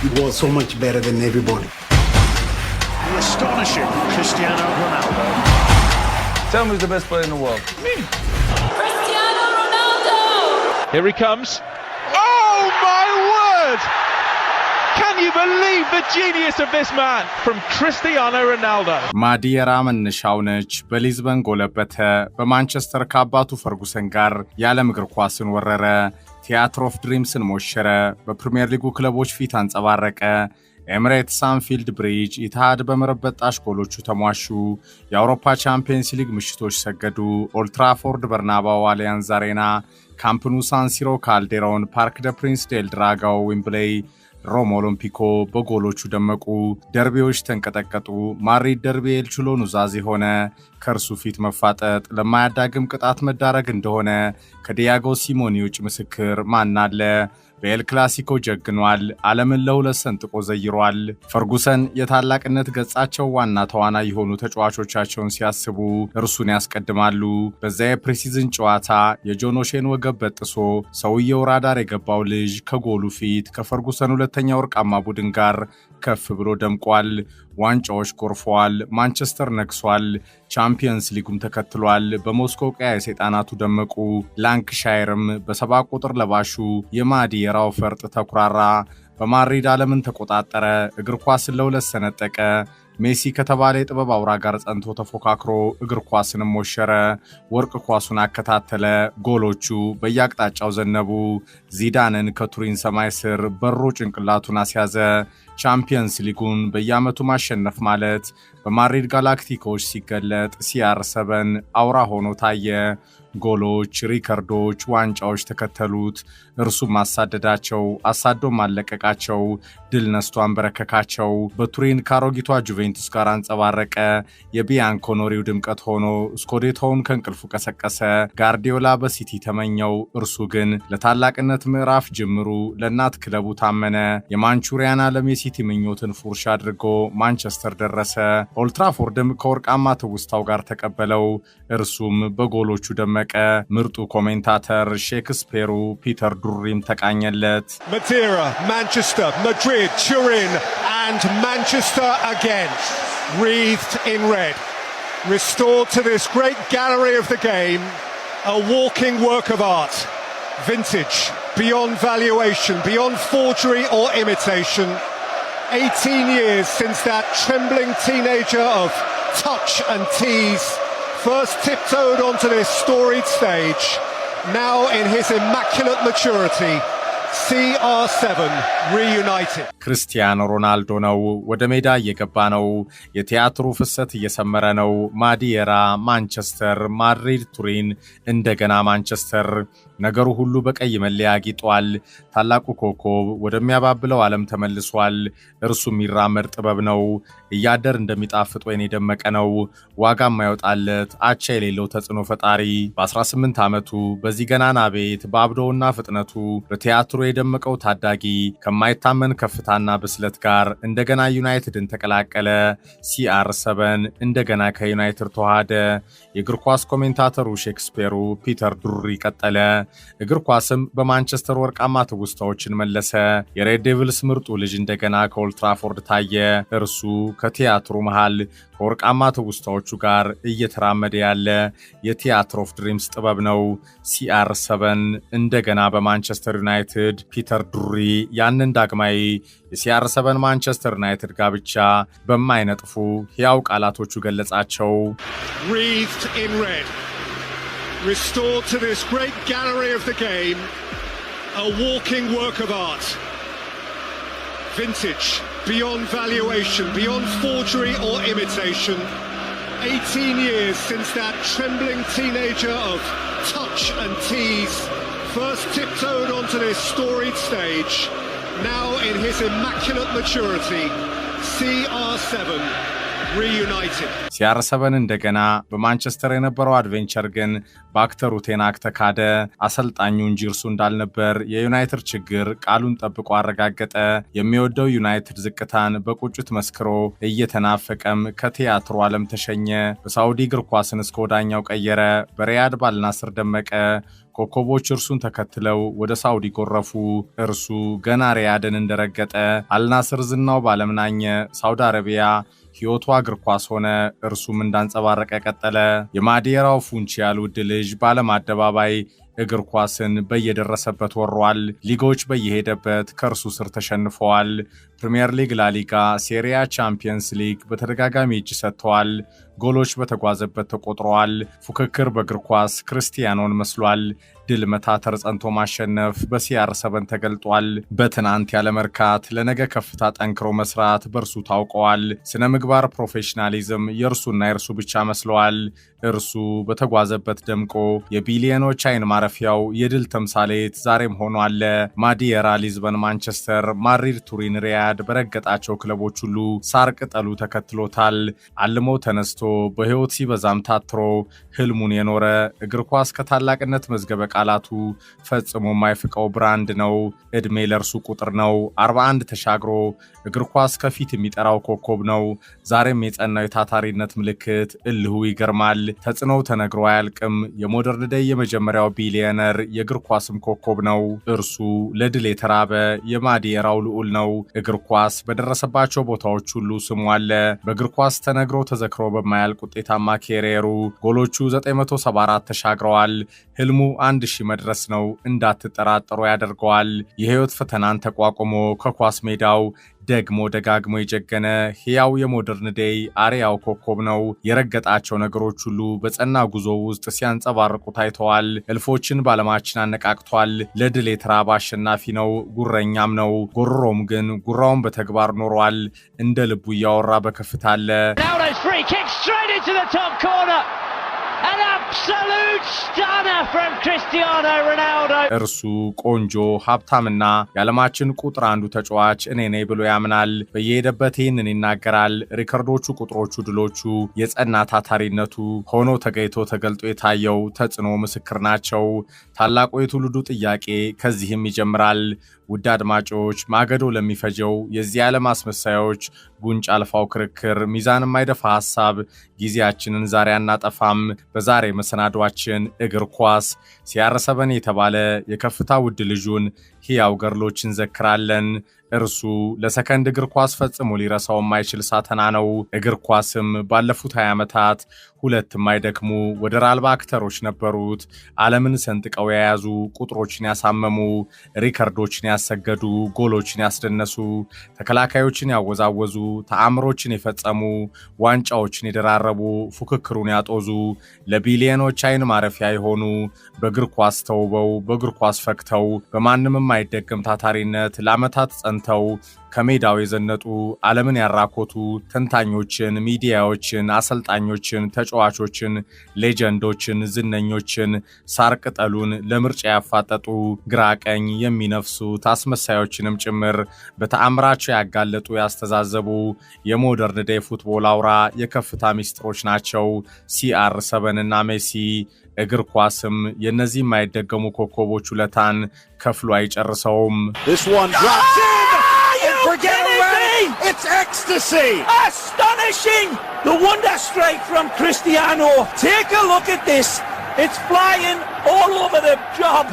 He was so much better than everybody. The astonishing Cristiano Ronaldo. Tell me who's the best player in the world. Me. Cristiano Ronaldo! Here he comes. Oh my word! Can you believe the genius of this man from Cristiano Ronaldo? ማዲየራ መነሻው ነች። በሊዝበን ጎለበተ። በማንቸስተር ከአባቱ ፈርጉሰን ጋር የዓለም እግር ኳስን ወረረ። ቲያትር ኦፍ ድሪምስን ሞሸረ። በፕሪሚየር ሊጉ ክለቦች ፊት አንጸባረቀ። ኤምሬትስ፣ አንፊልድ ብሪጅ፣ ኢትሃድ በመረበጣሽ ጎሎቹ ተሟሹ። የአውሮፓ ቻምፒየንስ ሊግ ምሽቶች ሰገዱ። ኦልትራፎርድ፣ በርናባው፣ አሊያንዝ አሬና፣ ካምፕ ኑ፣ ሳን ሲሮ፣ ካልዴሮን፣ ፓርክ ደ ፕሪንስ፣ ዴል ድራጋው፣ ዊምብሌይ፣ ሮም ኦሎምፒኮ በጎሎቹ ደመቁ። ደርቢዎች ተንቀጠቀጡ። ማድሪድ ደርቢ ኤል ቹሎ ኑዛዜ ሆነ። ከእርሱ ፊት መፋጠጥ ለማያዳግም ቅጣት መዳረግ እንደሆነ ከዲያጎ ሲሞኒ ውጭ ምስክር ማን አለ? በኤል ክላሲኮ ጀግኗል። ዓለምን ለሁለት ሰንጥቆ ዘይሯል። ፈርጉሰን የታላቅነት ገጻቸው ዋና ተዋናይ የሆኑ ተጫዋቾቻቸውን ሲያስቡ እርሱን ያስቀድማሉ። በዛ የፕሪሲዝን ጨዋታ የጆኖሼን ወገብ በጥሶ ሰውየው ራዳር የገባው ልጅ ከጎሉ ፊት ከፈርጉሰን ሁለተኛ ወርቃማ ቡድን ጋር ከፍ ብሎ ደምቋል። ዋንጫዎች ጎርፈዋል። ማንቸስተር ነግሷል። ቻምፒየንስ ሊጉም ተከትሏል። በሞስኮ ቀያ የሰይጣናቱ ደመቁ። ላንክሻየርም በሰባ ቁጥር ለባሹ የማዲየራው ፈርጥ ተኩራራ። በማድሪድ ዓለምን ተቆጣጠረ። እግር ኳስን ለሁለት ሰነጠቀ። ሜሲ ከተባለ የጥበብ አውራ ጋር ጸንቶ ተፎካክሮ እግር ኳስንም ሞሸረ። ወርቅ ኳሱን አከታተለ። ጎሎቹ በየአቅጣጫው ዘነቡ። ዚዳንን ከቱሪን ሰማይ ስር በሮ ጭንቅላቱን አስያዘ። ቻምፒየንስ ሊጉን በየዓመቱ ማሸነፍ ማለት በማድሪድ ጋላክቲኮች ሲገለጥ CR7 አውራ ሆኖ ታየ። ጎሎች፣ ሪከርዶች፣ ዋንጫዎች ተከተሉት። እርሱም አሳደዳቸው፣ አሳዶም አለቀቃቸው። ድል ነስቶ አንበረከካቸው። በቱሪን ካሮጊቷ ጁቬንቱስ ጋር አንጸባረቀ። የቢያንኮኖሪው ድምቀት ሆኖ ስኮዴቶውን ከእንቅልፉ ቀሰቀሰ። ጋርዲዮላ በሲቲ ተመኘው። እርሱ ግን ለታላቅነት ምዕራፍ ጅምሩ ለእናት ክለቡ ታመነ። የማንቹሪያን ዓለም የሲቲ ምኞትን ፉርሽ አድርጎ ማንቸስተር ደረሰ። ኦልትራፎርድም ከወርቃማ ትውስታው ጋር ተቀበለው። እርሱም በጎሎቹ ደመቀ። ምርጡ ኮሜንታተር ሼክስፔሩ ፒተር ዱሪም ተቃኘለት። Madeira, Manchester, Madrid, Turin and Manchester again, wreathed in red, restored to this great gallery of the game, a walking work of art, vintage, beyond valuation, beyond forgery or imitation. 18 years since that trembling teenager of touch and tease first tiptoed onto this storied stage. Now in his immaculate maturity, CR7 reunited. ክርስቲያኖ ሮናልዶ ነው። ወደ ሜዳ እየገባ ነው። የቲያትሩ ፍሰት እየሰመረ ነው። ማዲየራ፣ ማንቸስተር፣ ማድሪድ፣ ቱሪን፣ እንደገና ማንቸስተር። ነገሩ ሁሉ በቀይ መለያ አጊጧል። ታላቁ ኮከብ ወደሚያባብለው ዓለም ተመልሷል። እርሱ የሚራመድ ጥበብ ነው። እያደር እንደሚጣፍጥ ወይን የደመቀ ነው። ዋጋ የማይወጣለት አቻ የሌለው ተጽዕኖ ፈጣሪ። በ18 ዓመቱ በዚህ ገናና ቤት በአብዶውና ፍጥነቱ በቲያትሩ የደመቀው ታዳጊ ከማይታመን ከፍታና ብስለት ጋር እንደገና ዩናይትድን ተቀላቀለ። CR7 እንደገና ከዩናይትድ ተዋሃደ። የእግር ኳስ ኮሜንታተሩ ሼክስፔሩ ፒተር ዱሪ ቀጠለ። እግር ኳስም በማንቸስተር ወርቃማ ትውስታዎችን መለሰ። የሬድ ዴቪልስ ምርጡ ልጅ እንደገና ከኦልትራፎርድ ታየ። እርሱ ከቲያትሩ መሃል ከወርቃማ ትውስታዎቹ ጋር እየተራመደ ያለ የቲያትር ኦፍ ድሪምስ ጥበብ ነው። CR7 እንደገና በማንቸስተር ዩናይትድ። ፒተር ዱሪ ያንን ዳግማዊ የCR7 ማንቸስተር ዩናይትድ ጋብቻ በማይነጥፉ ሕያው ቃላቶቹ ገለጻቸው። Wreathed in red, restored to this great gallery of the game, a walking work of art, vintage, beyond valuation, beyond forgery or imitation. 18 years since that trembling teenager of touch and tease first tiptoed onto this storied stage. Now in his immaculate maturity, CR7 reunited. CR7 እንደገና በማንቸስተር የነበረው አድቬንቸር ግን በአክተሩ ቴናክ ተካደ። አሰልጣኙ እንጂ እርሱ እንዳልነበር የዩናይትድ ችግር ቃሉን ጠብቆ አረጋገጠ። የሚወደው ዩናይትድ ዝቅታን በቁጭት መስክሮ እየተናፈቀም ከቲያትሩ ዓለም ተሸኘ። በሳውዲ እግር ኳስን እስከ ወዳኛው ቀየረ። በሪያድ ባልናስር ደመቀ። ኮከቦች እርሱን ተከትለው ወደ ሳውዲ ጎረፉ። እርሱ ገና ሪያድን እንደረገጠ አልናስር ዝናው ባለምናኘ ሳውዲ አረቢያ ሕይወቱ እግር ኳስ ሆነ። እርሱም እንዳንጸባረቀ ቀጠለ። የማዴራው ፉንቺያል ውድ ልጅ በዓለም አደባባይ እግር ኳስን በየደረሰበት ወሯል። ሊጎች በየሄደበት ከእርሱ ስር ተሸንፈዋል። ፕሪሚየር ሊግ፣ ላሊጋ፣ ሴሪያ፣ ቻምፒየንስ ሊግ በተደጋጋሚ እጅ ሰጥተዋል። ጎሎች በተጓዘበት ተቆጥረዋል። ፉክክር በእግር ኳስ ክርስቲያኖን መስሏል። ድል መታተር ጸንቶ ማሸነፍ በሲአር7 ተገልጧል። በትናንት ያለመርካት ለነገ ከፍታ ጠንክሮ መስራት በእርሱ ታውቀዋል። ስነ ምግባር፣ ፕሮፌሽናሊዝም የእርሱና የእርሱ ብቻ መስለዋል። እርሱ በተጓዘበት ደምቆ የቢሊዮኖች አይን ማረፊያው የድል ተምሳሌት ዛሬም ሆኖ አለ። ማዲየራ ሊዝበን፣ ማንቸስተር፣ ማድሪድ፣ ቱሪን፣ ሪያድ በረገጣቸው ክለቦች ሁሉ ሳር ቅጠሉ ተከትሎታል። አልሞ ተነስቶ በሕይወት ሲበዛም ታትሮ ህልሙን የኖረ እግር ኳስ ከታላቅነት መዝገበ ቃላቱ ፈጽሞ የማይፍቀው ብራንድ ነው። ዕድሜ ለእርሱ ቁጥር ነው። 41 ተሻግሮ እግር ኳስ ከፊት የሚጠራው ኮከብ ነው። ዛሬም የጸናው የታታሪነት ምልክት እልሁ ይገርማል። ተጽዕኖው ተነግሮ አያልቅም። የሞደርን ዴይ የመጀመሪያው ቢሊየነር የእግር ኳስም ኮከብ ነው። እርሱ ለድል የተራበ የማዲየራው ልዑል ነው። እግር ኳስ በደረሰባቸው ቦታዎች ሁሉ ስሙ አለ። በእግር ኳስ ተነግሮ ተዘክሮ በማያልቅ ውጤታማ ኬሪየሩ ጎሎቹ 974 ተሻግረዋል። ህልሙ 1000 መድረስ ነው እንዳትጠራጠሩ ያደርገዋል። የህይወት ፈተናን ተቋቁሞ ከኳስ ሜዳው ደግሞ ደጋግሞ የጀገነ ሕያው የሞደርን ዴይ አርያው ኮከብ ነው። የረገጣቸው ነገሮች ሁሉ በጸና ጉዞ ውስጥ ሲያንጸባርቁ ታይተዋል። እልፎችን ባለማችን አነቃቅቷል። ለድል የተራበ አሸናፊ ነው። ጉረኛም ነው። ጎሮም ግን ጉራውን በተግባር ኖሯል። እንደ ልቡ እያወራ በከፍታ አለ። An absolute stunner from Cristiano Ronaldo. እርሱ ቆንጆ ሀብታምና የዓለማችን ቁጥር አንዱ ተጫዋች እኔ ነኝ ብሎ ያምናል። በየሄደበት ይህንን ይናገራል። ሪከርዶቹ፣ ቁጥሮቹ፣ ድሎቹ፣ የጸና ታታሪነቱ ሆኖ ተገይቶ ተገልጦ የታየው ተጽዕኖ ምስክር ናቸው። ታላቁ የትውልዱ ጥያቄ ከዚህም ይጀምራል። ውድ አድማጮች፣ ማገዶ ለሚፈጀው የዚህ ዓለም አስመሳዮች ጉንጭ አልፋው ክርክር ሚዛን የማይደፋ ሐሳብ ጊዜያችንን ዛሬ አናጠፋም። በዛሬ መሰናዷችን እግር ኳስ ሲአር7 የተባለ የከፍታ ውድ ልጁን ሕያው ገድሎችን እንዘክራለን። እርሱ ለሰከንድ እግር ኳስ ፈጽሞ ሊረሳው የማይችል ሳተና ነው። እግር ኳስም ባለፉት 20 ዓመታት ሁለት የማይደክሙ ወደር አልባ አክተሮች ነበሩት። ዓለምን ሰንጥቀው የያዙ፣ ቁጥሮችን ያሳመሙ፣ ሪከርዶችን ያሰገዱ፣ ጎሎችን ያስደነሱ፣ ተከላካዮችን ያወዛወዙ፣ ተአምሮችን የፈጸሙ፣ ዋንጫዎችን የደራረቡ፣ ፉክክሩን ያጦዙ፣ ለቢሊዮኖች አይን ማረፊያ የሆኑ፣ በእግር ኳስ ተውበው በእግር ኳስ ፈክተው በማንም የማይደገም ታታሪነት ለዓመታት ጸንተው ከሜዳው የዘነጡ፣ ዓለምን ያራኮቱ ተንታኞችን፣ ሚዲያዎችን፣ አሰልጣኞችን፣ ተጫዋቾችን፣ ሌጀንዶችን፣ ዝነኞችን ሳር ቅጠሉን ለምርጫ ያፋጠጡ፣ ግራ ቀኝ የሚነፍሱት አስመሳዮችንም ጭምር በተአምራቸው ያጋለጡ፣ ያስተዛዘቡ የሞደርን ዴይ ፉትቦል አውራ የከፍታ ሚስጥሮች ናቸው ሲአር7 እና ሜሲ። እግር ኳስም የእነዚህ የማይደገሙ ኮከቦች ውለታን ከፍሎ አይጨርሰውም። Forget away! It's ecstasy! Astonishing! The wonder strike from Cristiano. Take a look at this. It's flying all over the job.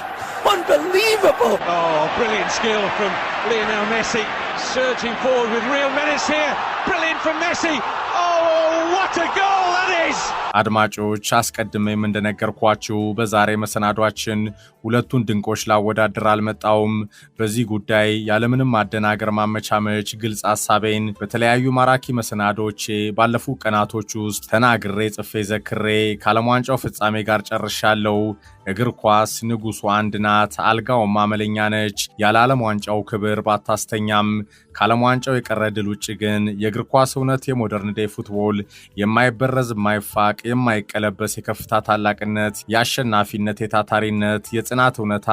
Unbelievable! Oh, brilliant skill from Lionel Messi. Surging forward with real menace here. Brilliant from Messi. Oh, what a goal that is! አድማጮች አስቀድሜም እንደነገርኳችሁ በዛሬ መሰናዷችን ሁለቱን ድንቆች ላወዳድር አልመጣውም። በዚህ ጉዳይ ያለምንም ማደናገር ማመቻመች ግልጽ ሐሳቤን በተለያዩ ማራኪ መሰናዶቼ ባለፉ ቀናቶች ውስጥ ተናግሬ ጽፌ ዘክሬ ከዓለም ዋንጫው ፍጻሜ ጋር ጨርሻለሁ። እግር ኳስ ንጉሱ አንድ ናት፣ አልጋውም አመለኛ ነች። ያለ ዓለም ዋንጫው ክብር ባታስተኛም ከዓለም ዋንጫው የቀረ ድል ውጭ ግን የእግር ኳስ እውነት የሞደርን ዴይ ፉትቦል የማይበረዝ የማይፋቅ የማይቀለበስ የከፍታ ታላቅነት፣ የአሸናፊነት፣ የታታሪነት፣ የጽናት እውነታ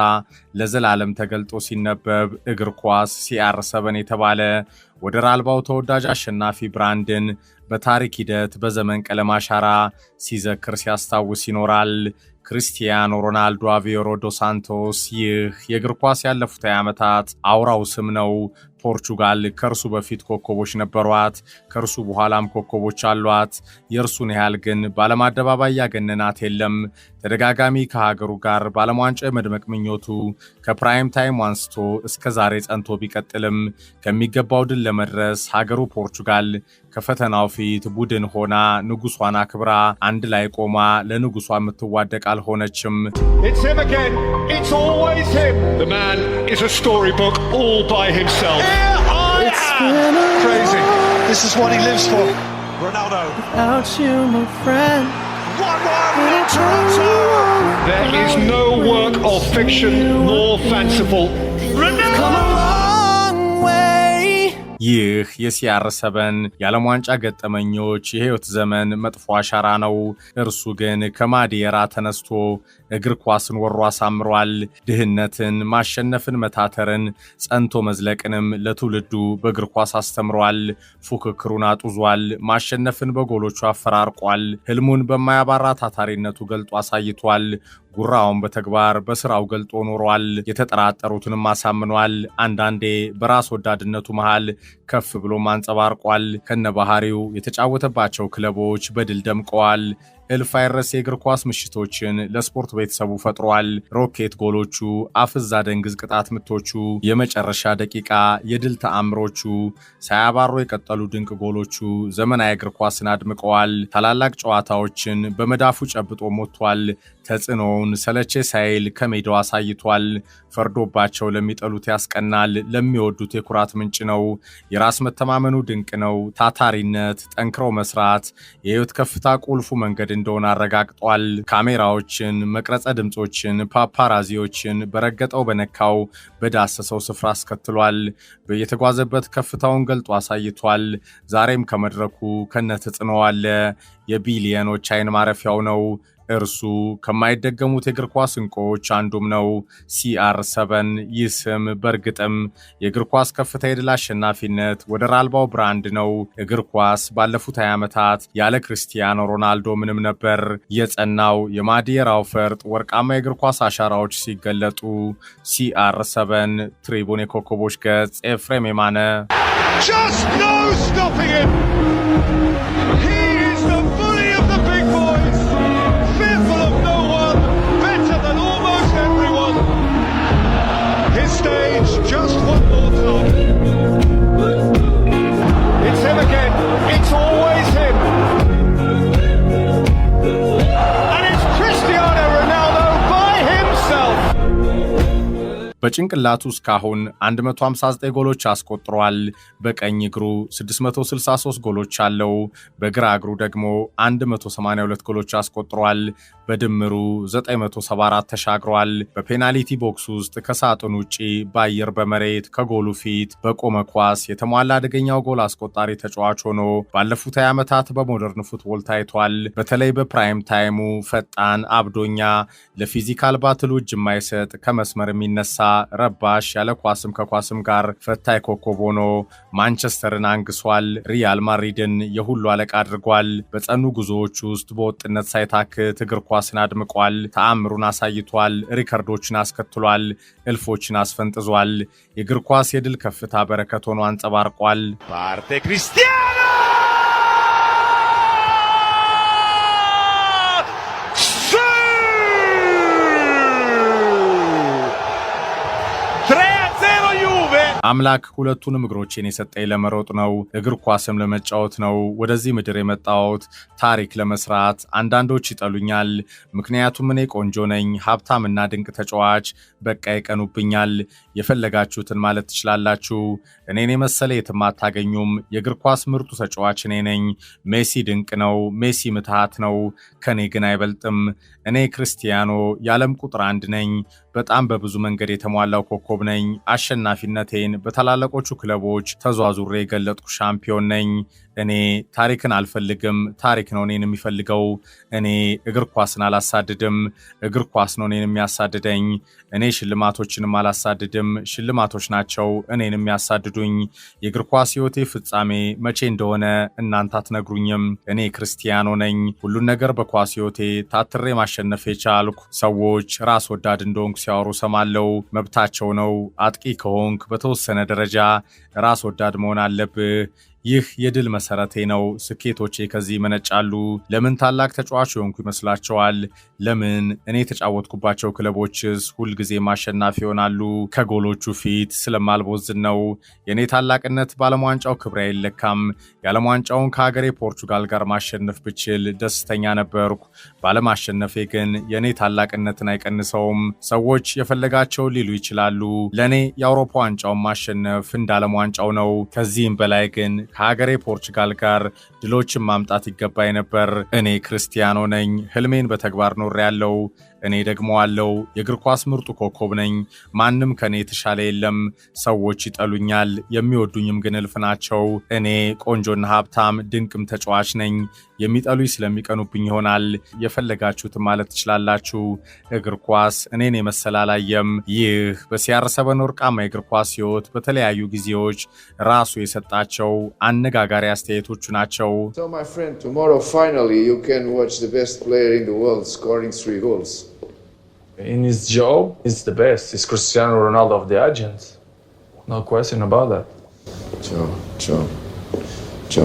ለዘላለም ተገልጦ ሲነበብ እግር ኳስ ሲአር7 የተባለ ወደር አልባው ተወዳጅ አሸናፊ ብራንድን በታሪክ ሂደት በዘመን ቀለም አሻራ ሲዘክር ሲያስታውስ ይኖራል። ክርስቲያኖ ሮናልዶ አቬሮ ዶ ሳንቶስ ይህ የእግር ኳስ ያለፉት ዓመታት አውራው ስም ነው። ፖርቹጋል ከርሱ በፊት ኮከቦች ነበሯት፣ ከርሱ በኋላም ኮከቦች አሏት። የርሱን ያህል ግን ባለም አደባባይ ያገነናት የለም። ተደጋጋሚ ከሀገሩ ጋር ባለም ዋንጫ የመድመቅ ምኞቱ ከፕራይም ታይም አንስቶ እስከ ዛሬ ጸንቶ ቢቀጥልም ከሚገባው ድል ለመድረስ ሀገሩ ፖርቹጋል ከፈተናው ፊት ቡድን ሆና ንጉሷን አክብራ አንድ ላይ ቆማ ለንጉሷ የምትዋደቅ አልሆነችም። It's him again. It's always him. The man is a storybook all by himself. It's crazy. This is what he lives for. Ronaldo. Without you, my friend. 1-1. Toronto. There is no work of fiction more fanciful. Ronaldo. ይህ የCR7 የዓለም ዋንጫ ገጠመኞች የህይወት ዘመን መጥፎ አሻራ ነው። እርሱ ግን ከማዴራ ተነስቶ እግር ኳስን ወሮ አሳምሯል። ድህነትን፣ ማሸነፍን፣ መታተርን፣ ጸንቶ መዝለቅንም ለትውልዱ በእግር ኳስ አስተምሯል። ፉክክሩን አጡዟል። ማሸነፍን በጎሎቹ አፈራርቋል። ህልሙን በማያባራ ታታሪነቱ ገልጦ አሳይቷል። ጉራውን በተግባር በስራው ገልጦ ኖሯል። የተጠራጠሩትንም አሳምኗል። አንዳንዴ በራስ ወዳድነቱ መሃል ከፍ ብሎም አንጸባርቋል። ከነባህሪው የተጫወተባቸው ክለቦች በድል ደምቀዋል። እልፍ አይረሴ የእግር ኳስ ምሽቶችን ለስፖርት ቤተሰቡ ፈጥሯል። ሮኬት ጎሎቹ፣ አፍዛ ደንግዝ ቅጣት ምቶቹ፣ የመጨረሻ ደቂቃ የድል ተአምሮቹ፣ ሳያባሩ የቀጠሉ ድንቅ ጎሎቹ ዘመናዊ እግር ኳስን አድምቀዋል። ታላላቅ ጨዋታዎችን በመዳፉ ጨብጦ ሞቷል። ተጽዕኖውን ሰለቼ ሳይል ከሜዳው አሳይቷል። ፈርዶባቸው ለሚጠሉት ያስቀናል፣ ለሚወዱት የኩራት ምንጭ ነው። የራስ መተማመኑ ድንቅ ነው። ታታሪነት፣ ጠንክሮ መስራት የህይወት ከፍታ ቁልፉ መንገድ እንደሆነ አረጋግጧል። ካሜራዎችን፣ መቅረጸ ድምጾችን፣ ፓፓራዚዎችን በረገጠው በነካው በዳሰሰው ስፍራ አስከትሏል። በየተጓዘበት ከፍታውን ገልጦ አሳይቷል። ዛሬም ከመድረኩ ከነተጽዕኖው አለ። የቢሊየኖች አይን ማረፊያው ነው። እርሱ ከማይደገሙት የእግር ኳስ እንቁዎች አንዱም ነው። CR7 ይህ ስም በእርግጥም የእግር ኳስ ከፍታ የድል አሸናፊነት ወደር አልባው ብራንድ ነው። እግር ኳስ ባለፉት 20 ዓመታት ያለ ክርስቲያኖ ሮናልዶ ምንም ነበር። የጸናው የማዴራው ፈርጥ ወርቃማ የእግር ኳስ አሻራዎች ሲገለጡ CR7 ትሪቡን የኮከቦች ገጽ ኤፍሬም የማነ Just no stopping him. He is the bully of the big boys. Fearful of no one. Better than almost everyone. His stage just one more time. It's him again. It's always him. And it's Cristiano Ronaldo by himself. በጭንቅላቱ እስካሁን 159 ጎሎች አስቆጥሯል። በቀኝ እግሩ 663 ጎሎች አለው። በግራ እግሩ ደግሞ 182 ጎሎች አስቆጥሯል። በድምሩ 974 ተሻግሯል። በፔናልቲ ቦክስ ውስጥ ከሳጥን ውጪ በአየር በመሬት ከጎሉ ፊት በቆመ ኳስ የተሟላ አደገኛው ጎል አስቆጣሪ ተጫዋች ሆኖ ባለፉት 20 ዓመታት በሞደርን ፉትቦል ታይቷል። በተለይ በፕራይም ታይሙ ፈጣን፣ አብዶኛ፣ ለፊዚካል ባትሉ እጅ የማይሰጥ ከመስመር የሚነሳ ረባሽ ያለ ኳስም ከኳስም ጋር ፈታይ ኮከብ ሆኖ ማንቸስተርን አንግሷል። ሪያል ማድሪድን የሁሉ አለቃ አድርጓል። በጸኑ ጉዞዎች ውስጥ በወጥነት ሳይታክት እግር ኳስን አድምቋል። ተአምሩን አሳይቷል። ሪከርዶችን አስከትሏል። እልፎችን አስፈንጥዟል። የእግር ኳስ የድል ከፍታ በረከት ሆኖ አንጸባርቋል። Parte Cristiano! አምላክ ሁለቱንም እግሮቼን የሰጠኝ ለመሮጥ ነው፣ እግር ኳስም ለመጫወት ነው። ወደዚህ ምድር የመጣሁት ታሪክ ለመስራት። አንዳንዶች ይጠሉኛል፣ ምክንያቱም እኔ ቆንጆ ነኝ፣ ሀብታምና ድንቅ ተጫዋች። በቃ ይቀኑብኛል። የፈለጋችሁትን ማለት ትችላላችሁ። እኔን የመሰለ የትም አታገኙም። የእግር ኳስ ምርጡ ተጫዋች እኔ ነኝ። ሜሲ ድንቅ ነው፣ ሜሲ ምትሃት ነው፣ ከኔ ግን አይበልጥም። እኔ ክርስቲያኖ የዓለም ቁጥር 1 ነኝ። በጣም በብዙ መንገድ የተሟላው ኮከብ ነኝ። አሸናፊነቴን በታላላቆቹ ክለቦች ተዟዙሬ የገለጥኩ ሻምፒዮን ነኝ። እኔ ታሪክን አልፈልግም፣ ታሪክ ነው እኔን የሚፈልገው። እኔ እግር ኳስን አላሳድድም፣ እግር ኳስ ነው እኔን የሚያሳድደኝ። እኔ ሽልማቶችንም አላሳድድም፣ ሽልማቶች ናቸው እኔን የሚያሳድዱኝ። የእግር ኳስ ሕይወቴ ፍጻሜ መቼ እንደሆነ እናንተ አትነግሩኝም። እኔ ክርስቲያኖ ነኝ። ሁሉን ነገር በኳስ ሕይወቴ ታትሬ ማሸነፍ የቻልኩ። ሰዎች ራስ ወዳድ እንደሆንኩ ሲያወሩ ሰማለው። መብታቸው ነው። አጥቂ ከሆንክ በተወሰነ ደረጃ ራስ ወዳድ መሆን አለብህ። ይህ የድል መሰረቴ ነው። ስኬቶቼ ከዚህ ይመነጫሉ። ለምን ታላቅ ተጫዋች የሆንኩ ይመስላችኋል? ለምን እኔ የተጫወትኩባቸው ክለቦችስ ሁልጊዜ ማሸናፊ ይሆናሉ? ከጎሎቹ ፊት ስለማልቦዝን ነው። የእኔ ታላቅነት በዓለም ዋንጫው ክብሬ አይለካም። የዓለም ዋንጫውን ከሀገሬ ፖርቹጋል ጋር ማሸነፍ ብችል ደስተኛ ነበርኩ። ባለማሸነፌ ግን የእኔ ታላቅነትን አይቀንሰውም። ሰዎች የፈለጋቸውን ሊሉ ይችላሉ። ለእኔ የአውሮፓ ዋንጫውን ማሸነፍ እንደ ዓለም ዋንጫው ነው። ከዚህም በላይ ግን ከሀገሬ ፖርቹጋል ጋር ድሎችን ማምጣት ይገባኝ ነበር። እኔ ክርስቲያኖ ነኝ። ህልሜን በተግባር ኖሬያለሁ። እኔ ደግሞ አለው የእግር ኳስ ምርጡ ኮከብ ነኝ። ማንም ከኔ የተሻለ የለም። ሰዎች ይጠሉኛል፣ የሚወዱኝም ግን እልፍ ናቸው። እኔ ቆንጆና ሀብታም ድንቅም ተጫዋች ነኝ። የሚጠሉኝ ስለሚቀኑብኝ ይሆናል። የፈለጋችሁትን ማለት ትችላላችሁ። እግር ኳስ እኔን የመሰለ አላየም። ይህ በሲአር7 ወርቃማ የእግር ኳስ ህይወት በተለያዩ ጊዜዎች ራሱ የሰጣቸው አነጋጋሪ አስተያየቶቹ ናቸው። So my friend, tomorrow finally you can watch the best player in the world scoring 3 goals. In his job, he's the best. He's Cristiano Ronaldo of the Argents. No question about that. Ciao,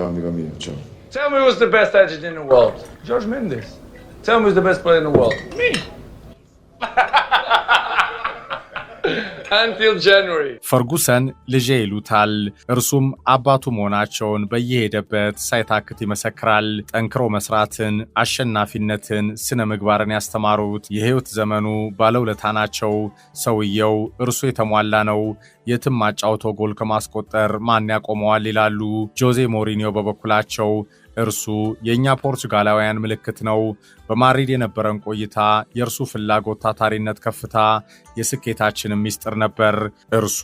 amigo mio, ciao. Tell me who's the best agent in the world. George Mendes. Tell me who's the best player in the world. Me. Until January. ፈርጉሰን ልጄ ይሉታል። እርሱም አባቱ መሆናቸውን በየሄደበት ሳይታክት ይመሰክራል። ጠንክሮ መስራትን፣ አሸናፊነትን፣ ስነ ምግባርን ያስተማሩት የህይወት ዘመኑ ባለውለታ ናቸው። ሰውየው እርሱ የተሟላ ነው። የትም አጫውቶ ጎል ከማስቆጠር ማን ያቆመዋል ይላሉ። ጆዜ ሞሪኒዮ በበኩላቸው እርሱ የእኛ ፖርቹጋላውያን ምልክት ነው። በማድሪድ የነበረን ቆይታ የእርሱ ፍላጎት፣ ታታሪነት፣ ከፍታ የስኬታችንም ሚስጥር ነበር። እርሱ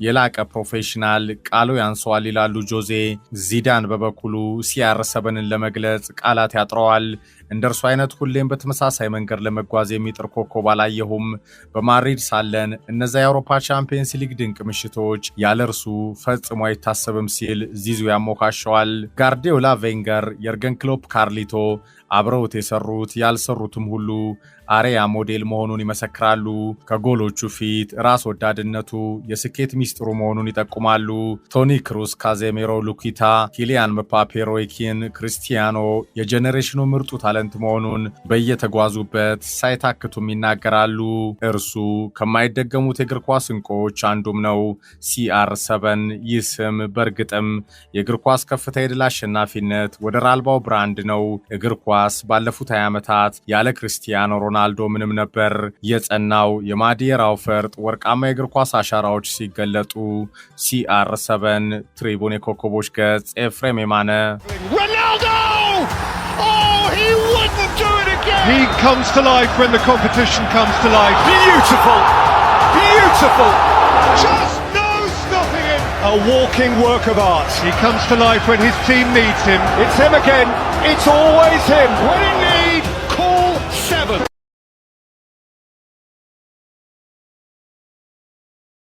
የላቀ ፕሮፌሽናል፣ ቃሉ ያንሰዋል ይላሉ ጆዜ። ዚዳን በበኩሉ ሲአር7ን ለመግለጽ ቃላት ያጥረዋል። እንደ እርሱ አይነት ሁሌም በተመሳሳይ መንገድ ለመጓዝ የሚጥር ኮከብ አላየሁም። በማድሪድ ሳለን እነዛ የአውሮፓ ቻምፒየንስ ሊግ ድንቅ ምሽቶች ያለ እርሱ ፈጽሞ አይታሰብም ሲል ዚዙ ያሞካሸዋል። ጋርዲዮላ፣ ቬንገር፣ የርገን ክሎፕ፣ ካርሊቶ አብረውት የሰሩት ያልሰሩትም ሁሉ አሬያ ሞዴል መሆኑን ይመሰክራሉ። ከጎሎቹ ፊት ራስ ወዳድነቱ የስኬት ሚስጥሩ መሆኑን ይጠቁማሉ። ቶኒ ክሩስ፣ ካዜሜሮ፣ ሉኪታ፣ ኪሊያን ምባፔ፣ ሮይ ኪን፣ ክርስቲያኖ የጄኔሬሽኑ ምርጡ ታለንት መሆኑን በየተጓዙበት ሳይታክቱም ይናገራሉ። እርሱ ከማይደገሙት የእግር ኳስ እንቁዎች አንዱም ነው። ሲአር7 ይህ ስም በእርግጥም የእግር ኳስ ከፍታ የድል አሸናፊነት ወደር አልባው ብራንድ ነው። እግር ኳስ ባለፉት 20 ዓመታት ያለ ክርስቲያኖ ሮናልዶ ምንም ነበር። የጸናው የማዲየራው ፈርጥ ወርቃማ የእግር ኳስ አሻራዎች ሲገለጡ ሲአር7 ትሪቡን የኮከቦች ገጽ ኤፍሬም የማነ Ronaldo! Oh, he wouldn't do it again! He comes to life when the competition comes to life. Beautiful! Just no stopping him! A walking work of art. He comes to life when his team needs him. It's him again. It's always him. When